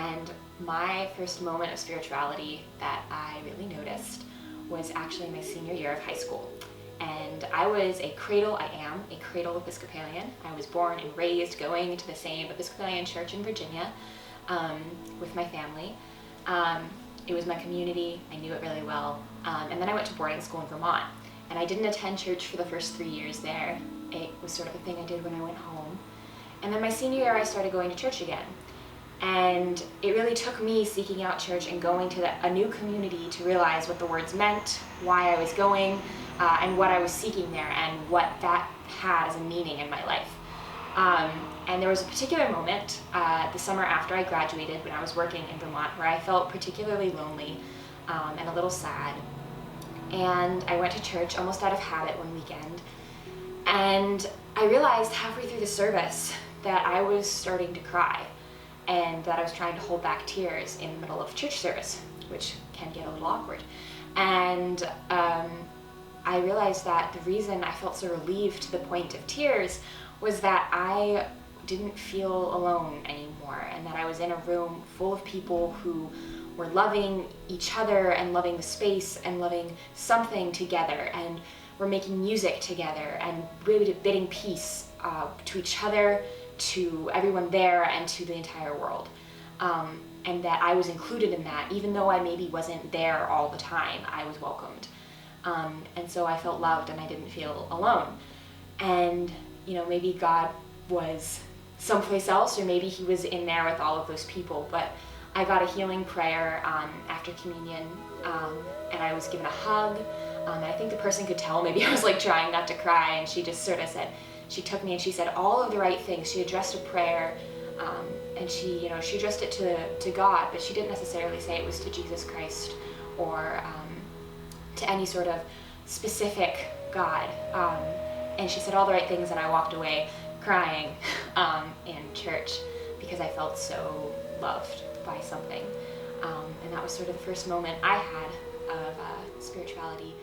And my first moment of spirituality that I really noticed was actually my senior year of high school. And I am a cradle Episcopalian. I was born and raised going to the same Episcopalian church in Virginia with my family. It was my community, I knew it really well. And then I went to boarding school in Vermont. And I didn't attend church for the first 3 years there. It was sort of a thing I did when I went home. And then my senior year I started going to church again. And it really took me seeking out church and going to a new community to realize what the words meant, why I was going, and what I was seeking there, and what that had as a meaning in my life. And there was a particular moment the summer after I graduated, when I was working in Vermont, where I felt particularly lonely and a little sad. And I went to church almost out of habit one weekend, and I realized halfway through the service that I was starting to cry, and that I was trying to hold back tears in the middle of church service, which can get a little awkward. And I realized that the reason I felt so relieved to the point of tears was that I didn't feel alone anymore, and that I was in a room full of people who were loving each other and loving the space and loving something together, and were making music together and really bidding peace to each other, to everyone there, and to the entire world. And that I was included in that, even though I maybe wasn't there all the time, I was welcomed. And so I felt loved and I didn't feel alone. And, maybe God was someplace else, or maybe he was in there with all of those people, but I got a healing prayer after communion, and I was given a hug, and I think the person could tell maybe I was trying not to cry, and she just sort of said, she took me and she said all of the right things. She addressed a prayer, and she addressed it to God, but she didn't necessarily say it was to Jesus Christ or to any sort of specific God. And she said all the right things, and I walked away crying in church because I felt so loved by something. And that was sort of the first moment I had of spirituality.